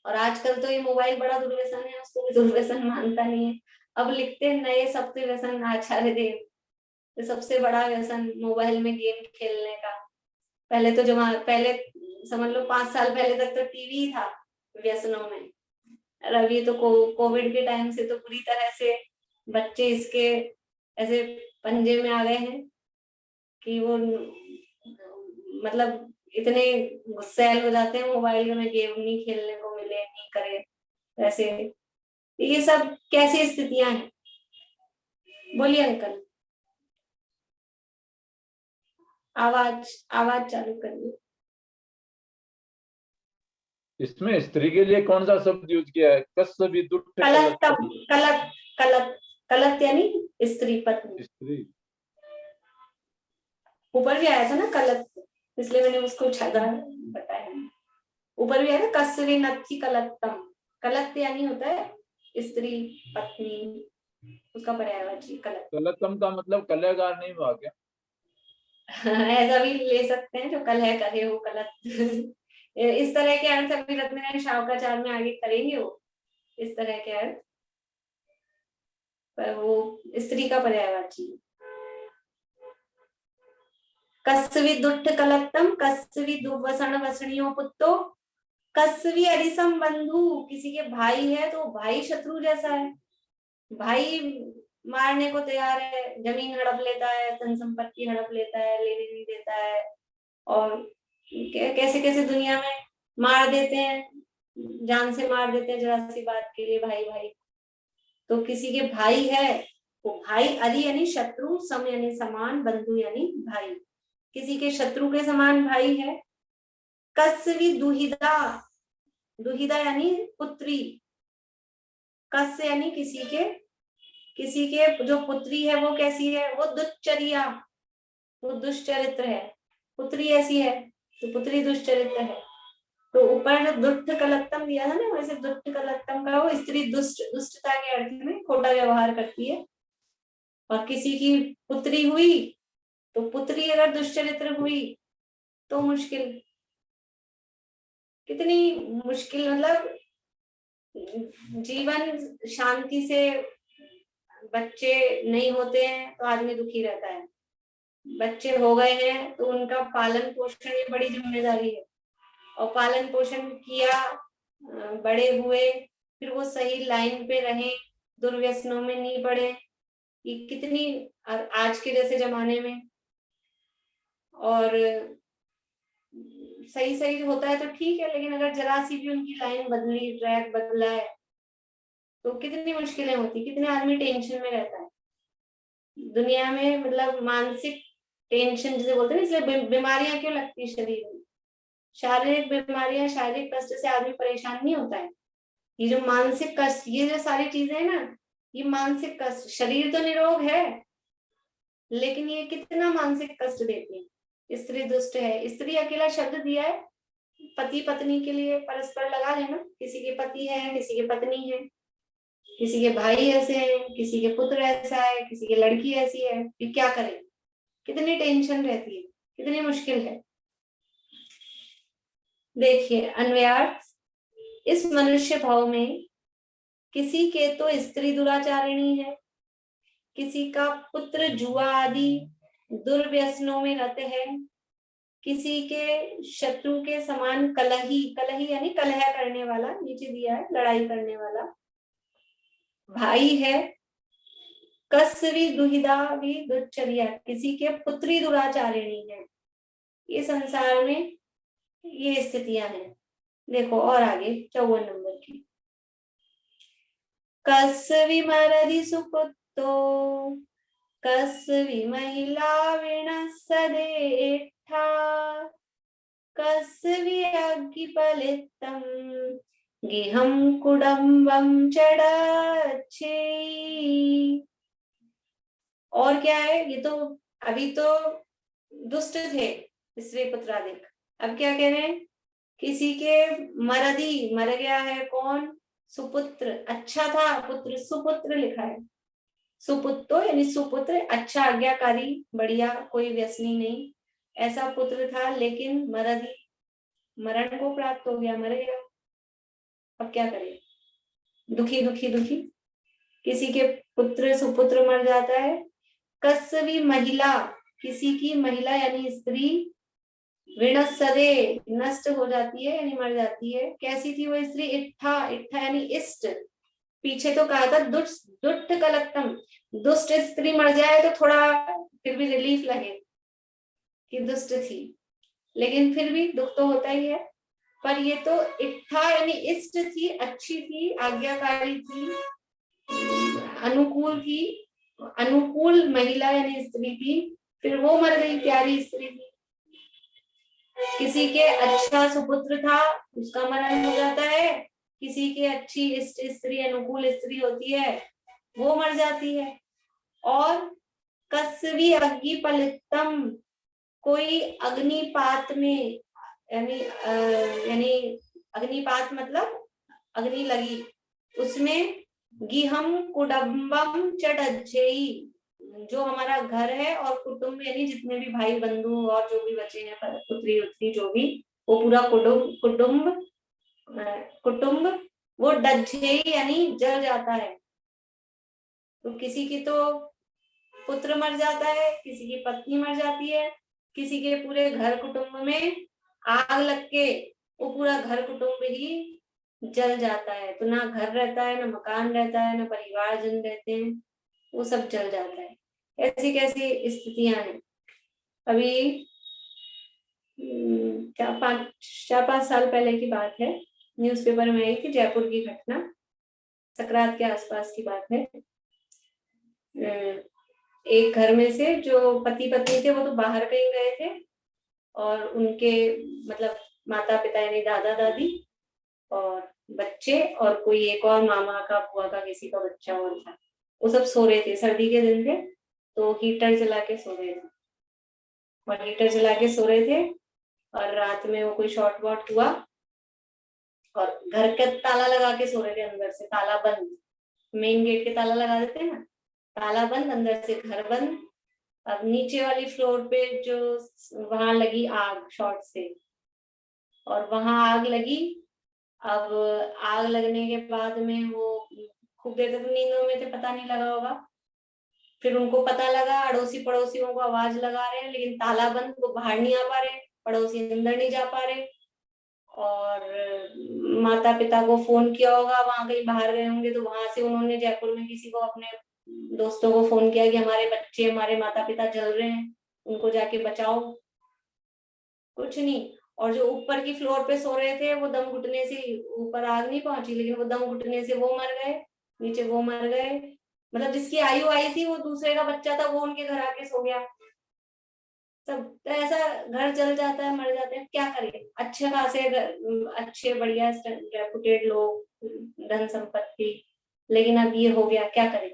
और आजकल तो ये मोबाइल बड़ा दुर्व्यसन है, उसको भी दुर्व्यसन मानता नहीं है। अब लिखते हैं नए सप्त व्यसन आचार्य देव, तो सबसे बड़ा व्यसन मोबाइल में गेम खेलने का। पहले तो पहले समझ लो 5 साल पहले तक तो टीवी था व्यसनों में, और अभी तो कोविड के टाइम से तो पूरी तरह से बच्चे इसके ऐसे पंजे में आ गए हैं कि वो मतलब इतने गुस्सैल हो जाते हैं मोबाइल में, गेम नहीं खेलने को मिले, नहीं करे वैसे। ये सब कैसी स्थितियां हैं, बोलिए अंकल। आवाज आवाज चालू करिए। इसमें स्त्री के लिए कौन सा शब्द यूज किया है? कस्य दुष्ट कलत्तम, कलत कलत कलत यानी स्त्री पत्नी। स्त्री ऊपर भी आया था ना कलत, इसलिए मैंने उसको ज्यादा बताया। ऊपर भी आया ना कस्वी नत्थी कलत्तम, कलत यानी होता है स्त्री पत्नी, उसका पर्यायवाची कलत। कलतम का मतलब कलेगार नहीं हुआ क्या? ऐसा भी ले सकते हैं, जो कलह करे हो कलत। इस तरह के अर्थ अभी रत्न शावकाचार में आगे करेंगे, वो इस तरह के अर्थ, पर वो स्त्री का पर्यायवाची। कस्वी दुष्ट कलत्तम, कस्वी दुर्वसन वसनियो पुत्तो, कस्वी अरिसम बंधु, किसी के भाई है तो भाई शत्रु जैसा है, भाई मारने को तैयार है, जमीन हड़प लेता है, धन संपत्ति हड़प लेता है, लेने नहीं देता है, और कैसे कैसे दुनिया में मार देते हैं, जान से मार देते हैं जरा सी बात के लिए भाई भाई। तो किसी के भाई है तो भाई, अरि यानी शत्रु, सम यानी समान, बंधु यानी भाई, किसी के शत्रु के समान भाई है। कस्वी दुहिदा, दुहिदा यानी पुत्री, कस्य यानी किसी के जो पुत्री है वो कैसी है, वो दुश्चर्या, वो दुष्चरित्र है, पुत्री ऐसी है तो पुत्री दुष्चरित्र है। तो ऊपर जो दुष्ट कलत्तम दिया था ना, वैसे दुष्ट कलत्तम का वो स्त्री दुष्टता के अर्थ में खोटा व्यवहार करती है, और किसी की पुत्री हुई तो पुत्री अगर दुष्चरित्र हुई तो मुश्किल, कितनी मुश्किल, मतलब जीवन शांति से बच्चे नहीं होते हैं तो आदमी दुखी रहता है, बच्चे हो गए हैं तो उनका पालन पोषण ये बड़ी जिम्मेदारी है, और पालन पोषण किया, बड़े हुए, फिर वो सही लाइन पे रहे, दुर्व्यसनों में नहीं पड़े, ये कितनी आज के जैसे जमाने में, और सही सही होता है तो ठीक है, लेकिन अगर जरा सी भी उनकी लाइन बदली, ट्रैक बदला है तो कितनी मुश्किलें होती, कितने आदमी टेंशन में रहता है दुनिया में, मतलब मानसिक टेंशन जिसे बोलते हैं, इसलिए बीमारियां क्यों लगती है शरीर में, शारीरिक बीमारियां, शारीरिक कष्ट से आदमी परेशान नहीं होता है, ये जो मानसिक कष्ट, ये जो सारी चीजें है ना, ये मानसिक कष्ट, शरीर तो निरोग है लेकिन ये कितना मानसिक कष्ट देती है। स्त्री दुष्ट है, स्त्री अकेला शब्द दिया है पति पत्नी के लिए, परस्पर लगा लेना, किसी के पति है, किसी के पत्नी है, किसी के भाई ऐसे हैं, किसी के पुत्र ऐसा है, किसी की लड़की ऐसी है, फिर क्या करें, कितनी टेंशन रहती है, कितनी मुश्किल है। देखिए अन्वयार्थ, इस मनुष्य भाव में किसी के तो स्त्री दुराचारिणी है, किसी का पुत्र जुआ आदि दुर्व्यसनों में रत है, किसी के शत्रु के समान कलही, कलही यानी कलह करने वाला, नीचे दिया है लड़ाई करने वाला भाई है। कस्वी दुहिदा भी दुश्चर्या, किसी के पुत्री दुराचारिणी है। ये संसार में ये स्थितियां हैं। देखो और आगे 54 नंबर की, कस्वि मरदि सुपुत्तो कस्वि महिला विणसदेष्ठा कस्वि अग्गिपलितं गेहं कुडम्बं चढ़च्छे। और क्या है, ये तो अभी तो दुष्ट थे स्त्री पुत्रादिक, अब क्या कह रहे हैं, किसी के मरदी, मर गया है कौन, सुपुत्र, अच्छा था पुत्र, सुपुत्र लिखा है, सुपुत्रो यानी सुपुत्र, अच्छा, आज्ञाकारी, बढ़िया, कोई व्यसनी नहीं, ऐसा पुत्र था, लेकिन मरदी, मरण को प्राप्त हो गया, मर गया। अब क्या करें, दुखी दुखी दुखी, किसी के पुत्र सुपुत्र मर जाता है। कस्वी महिला, किसी की महिला यानी स्त्री, विनस्सदे, नष्ट हो जाती है यानी मर जाती है। कैसी थी वो स्त्री, इट्ठा, इट्ठा यानी इष्ट, पीछे तो कहा था दुष्ट कलक्तम, दुष्ट स्त्री मर जाए तो थोड़ा फिर भी रिलीफ लगे कि दुष्ट थी, लेकिन फिर भी दुख तो होता ही है। पर ये तो इट्ठा यानी इष्ट थी, अच्छी थी, आज्ञाकारी थी, अनुकूल थी, अनुकूल महिला यानी स्त्री थी, फिर वो मर गई, प्यारी स्त्री थी। किसी के अच्छा सुपुत्र था, उसका मरण हो जाता है, किसी के अच्छी इष्ट स्त्री, अनुकूल स्त्री होती है, वो मर जाती है। और कस्वी अग्निपलितम, कोई अग्निपात में, यानी अग्निपात मतलब अग्नि लगी, उसमें गिहम कुडम्बम चढ़च्छेई, जो हमारा घर है और कुटुंब यानी जितने भी भाई बंधु और जो भी बचे हैं, पुत्री उत्तरी जो भी, वो पूरा कुटुंब वो डज्जे यानी जल जाता है। तो किसी की तो पुत्र मर जाता है, किसी की पत्नी मर जाती है, किसी के पूरे घर कुटुंब में आग लग के वो पूरा घर कुटुंब ही जल जाता है। तो ना घर रहता है, ना मकान रहता है, ना परिवार जन रहते हैं, वो सब जल जाता है। ऐसी कैसी स्थितियां हैं। अभी 4-5 साल पहले की बात है, न्यूज़पेपर में आई थी जयपुर की घटना, सकरात के आसपास की बात है। एक घर में से जो पति पत्नी थे वो तो बाहर कहीं गए थे, और उनके मतलब माता पिता यानी दादा दादी और बच्चे और कोई एक और मामा का, बुआ का, किसी का बच्चा और था, वो सब सो रहे थे, सर्दी के दिन थे, तो हीटर जला के सो रहे थे, और हीटर जला के सो रहे थे, और रात में वो कोई शॉर्ट वॉट हुआ, और घर का ताला लगा के सो रहे थे, अंदर से ताला बंद, मेन गेट के ताला लगा देते हैं ना, ताला बंद, अंदर से घर बंद। अब नीचे वाली फ्लोर पे जो, वहां लगी आग शॉर्ट से, और वहां आग लगी। अब आग लगने के बाद में वो खूब देर तक नींदों में थे, पता नहीं लगा होगा, फिर उनको पता लगा, अड़ोसी पड़ोसियों को आवाज लगा रहे हैं, लेकिन ताला बंद, वो बाहर नहीं आ पा रहे, पड़ोसी अंदर नहीं जा पा रहे। और माता पिता को फोन किया होगा, वहां कहीं बाहर गए होंगे, तो वहां से उन्होंने जयपुर में किसी को, अपने दोस्तों को फोन किया कि हमारे बच्चे, हमारे माता पिता जल रहे हैं, उनको जाके बचाओ। कुछ नहीं। और जो ऊपर की फ्लोर पे सो रहे थे, वो दम घुटने से, ऊपर आग नहीं पहुंची, लेकिन वो दम घुटने से वो मर गए, नीचे वो मर गए। मतलब जिसकी आयु आई थी, वो दूसरे का बच्चा था, वो उनके घर आके सो गया। सब तो ऐसा घर जल जाता है, मर जाते हैं, क्या करें। अच्छे खासे अच्छे बढ़िया रेपुटेड लोग, धन संपत्ति, लेकिन अब ये हो गया, क्या करें।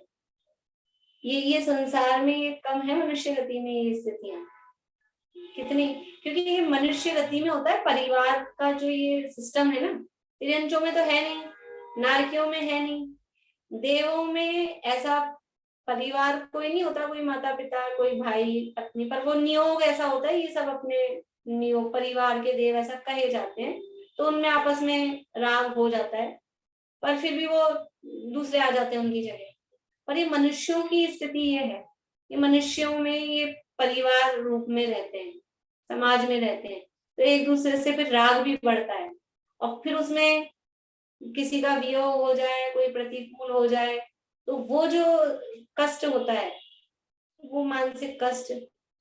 ये संसार में ये कम है, मनुष्य गति में ये स्थितियां कितनी, क्योंकि ये मनुष्य गति में होता है, परिवार का जो ये सिस्टम है ना, तिरंचों में तो है नहीं, नारकियों में है नहीं, देवों में ऐसा परिवार कोई नहीं होता, कोई माता पिता, कोई भाई पत्नी, पर वो नियोग ऐसा होता है, ये सब अपने नियोग, परिवार के देव ऐसा कहे जाते हैं, तो उनमें आपस में राग हो जाता है, पर फिर भी वो दूसरे आ जाते हैं उनकी जगह। पर ये मनुष्यों की स्थिति ये है, ये मनुष्यों में ये परिवार रूप में रहते हैं, समाज में रहते हैं, तो एक दूसरे से फिर राग भी बढ़ता है, और फिर उसमें किसी का वियोग हो जाए, कोई प्रतिकूल हो जाए, तो वो जो कष्ट होता है, वो मानसिक कष्ट,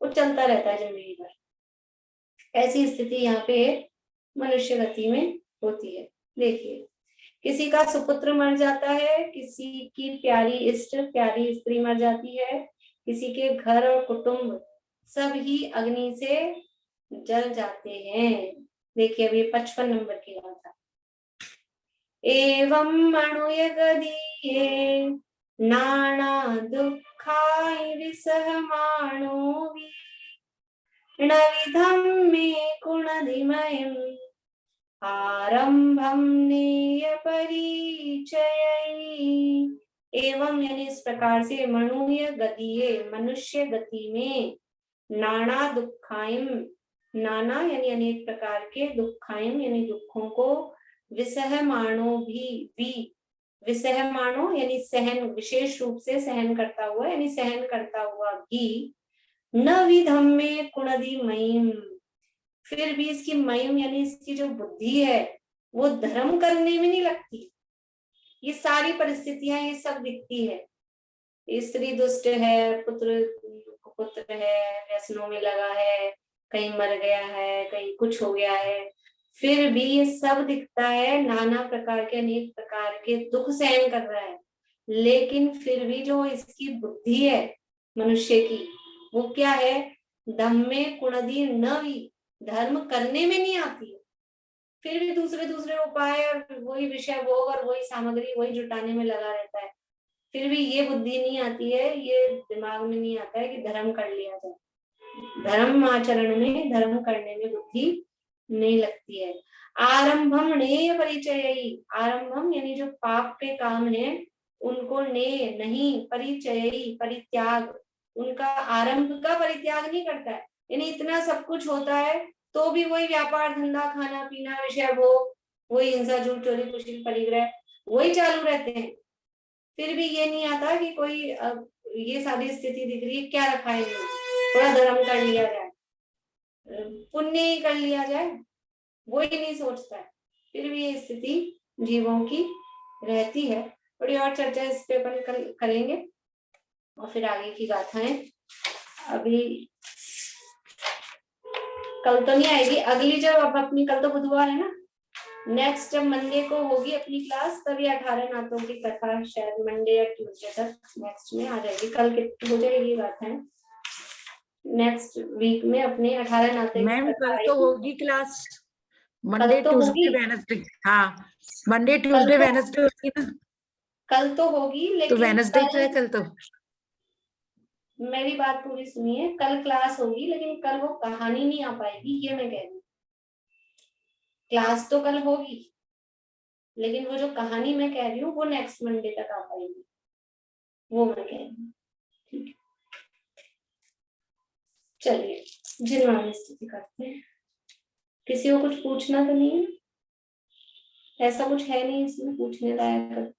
वो चलता रहता है जिंदगी भर। ऐसी स्थिति यहाँ पे मनुष्य गति में होती है। देखिए, किसी का सुपुत्र मर जाता है, किसी की प्यारी इष्ट प्यारी स्त्री मर जाती है, किसी के घर और कुटुंब सब ही अग्नि से जल जाते हैं। देखिए अभी 55 नंबर की गाथा। एवं मणुय गदीये नाना दुखाय विसहमाणो वीणविधं मे कुणधिमयम् आरंभम नेय परिचय। एवं यानी इस प्रकार से मनुय गदीये मनुष्य गति में नाना दुखाइम नाना यानी अनेक प्रकार के दुखाइम यानी दुखों को विसहमाणो भी विसहमाणो यानी सहन विशेष रूप से सहन करता हुआ यानी सहन करता हुआ भी न विधम में कुणदी मयिम फिर भी इसकी मयिम यानी इसकी जो बुद्धि है वो धर्म करने में नहीं लगती। ये सारी परिस्थितियां ये सब दिखती है, स्त्री दुष्ट है, पुत्र है, व्यसनों में लगा है, कहीं मर गया है, कहीं कुछ हो गया है, फिर भी ये सब दिखता है, नाना प्रकार के अनेक प्रकार के दुख सहन कर रहा है, लेकिन फिर भी जो इसकी बुद्धि है मनुष्य की वो क्या है, धम्मे कुणदी नवी धर्म करने में नहीं आती है, फिर भी दूसरे उपाय और वही विषय भोग और वही सामग्री वही जुटाने में लगा रहता है, फिर भी ये बुद्धि नहीं आती है, ये दिमाग में नहीं आता है कि धर्म कर लिया जाए, धर्म आचरण में धर्म करने में बुद्धि नहीं लगती है। आरंभम नेय परिचय, आरंभम यानी जो पाप के काम है उनको नेय नहीं परिचय परित्याग, उनका आरंभ का परित्याग नहीं करता है, यानी इतना सब कुछ होता है तो भी वही व्यापार धंधा खाना पीना विषय भोग वही हिंसा झूठ चोरी कुशील परिग्रह वही चालू रहते हैं, फिर भी ये नहीं आता कि कोई ये सारी स्थिति दिख रही है, क्या रखा है, थोड़ा धर्म कर लिया जाए, पुण्य ही कर लिया जाए, वो ही नहीं सोचता है, फिर भी ये स्थिति जीवों की रहती है। थोड़ी और चर्चा इस पे अपन करेंगे और फिर आगे की गाथाएं, अभी कल तो नहीं आएगी, अगली जब अब अपनी कल तो बुधवार है ना, नेक्स्ट जब मंडे को होगी अपनी क्लास तभी 18 नाथों की कथा शायद मंडे या ट्यूसडे तक नेक्स्ट में आ जाएगी। कल कितनी हो जाएगी गाथाएं नेक्स्ट वीक में अपने 18 नाथों की मैम कथा कल तो होगी क्लास, मंडे तो ट्यूसडे होगी, वेडनेसडे, हाँ मंडे ट्यूसडे वेडनेसडे होगी ना, कल तो होगी तो लेकिन वेडनेसडे तो है कल तो। मेरी बात पूरी सुनिए, कल क्लास होगी लेकिन कल वो कहानी नहीं आ पाएगी, ये मैं कह रही हूँ। क्लास तो कल होगी लेकिन वो जो कहानी मैं कह रही हूँ वो नेक्स्ट मंडे तक आ पाएगी, वो मैं कह रही हूँ। ठीक है, चलिए जिनवानी स्थिति करते हैं। किसी को कुछ पूछना तो नहीं है, ऐसा कुछ है नहीं इसमें पूछने लायक।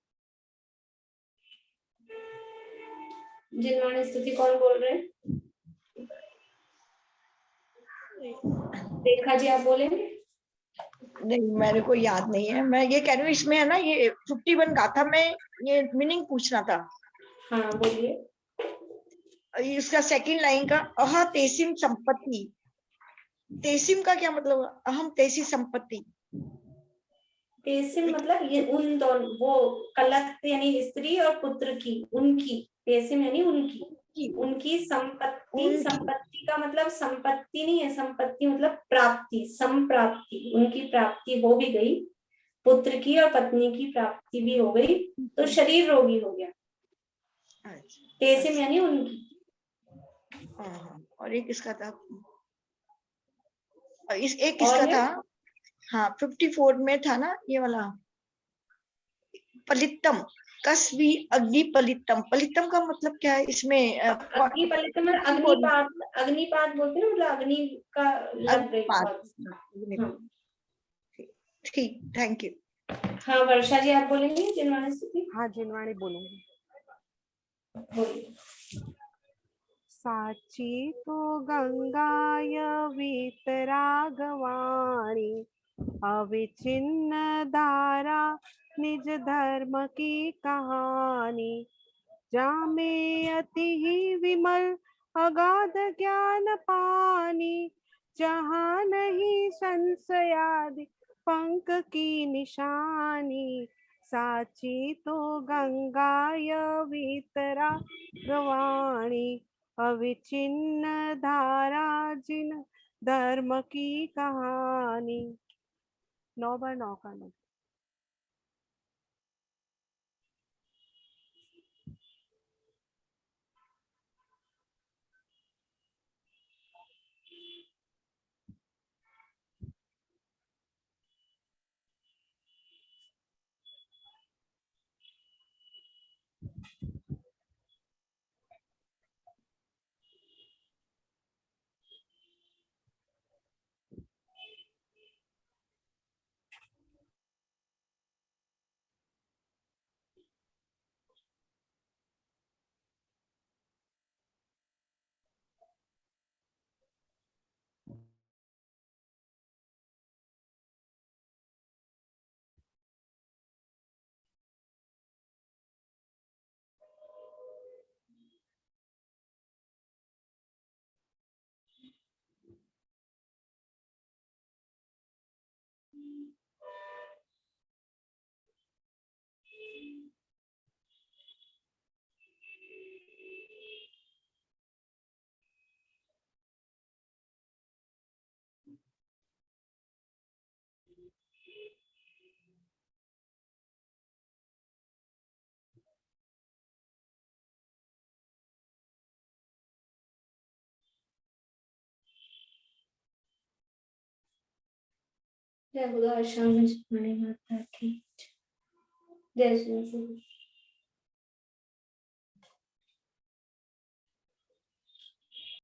जिनवानी स्थिति कौन बोल रहे हैं? देखा जी आप बोलेंगे? नहीं मेरे को याद नहीं है, मैं ये कह रही हूँ इसमें है ना ये 51 गाथा में ये मीनिंग पूछना था। हाँ बोलिए। इसका सेकंड लाइन का अह तेसिम संपत्ति, तेसिम का क्या मतलब, अहम तेसी संपत्ति, तेसिम मतलब ये उन दोनों वो कलत यानी स्त्री और पुत्र की उनकी, तेसिम यानी उनकी संपत्ति, संपत्ति का मतलब संपत्ति नहीं है, संपत्ति मतलब प्राप्ति, संप्राप्ति, उनकी प्राप्ति हो भी गई, पुत्र की और पत्नी की प्राप्ति भी हो गई, तो शरीर रोगी हो गया। तेसिम यानी उनकी। और एक इसका था, एक इसका था, हाँ 54 में था ना ये वाला पलितम, कस्बी अग्नि पलितम, पलितम का मतलब क्या है इसमें? अग्नि पलितम अग्निपात, अग्निपात बोलते हैं मतलब अग्नि का लग गई। ठीक, थैंक यू। हाँ वर्षा जी आप बोलेंगे जिनवाणी स्थिति? हाँ जिनवाणी बोलूंगी। साची तो गंगाय वीतरागवाणी, अविचिन्न धारा निज धर्म की कहानी, जामे अति ही विमल अगाध ज्ञान पानी, जहाँ नहीं संशयादि पंख की निशानी, साची तो गंगाय वितरा रवाणी। अविचिन्न धारा जिन धर्म की कहानी। 9/9 का 9। जय गुरु, शाम माता की जय श्री गुरु।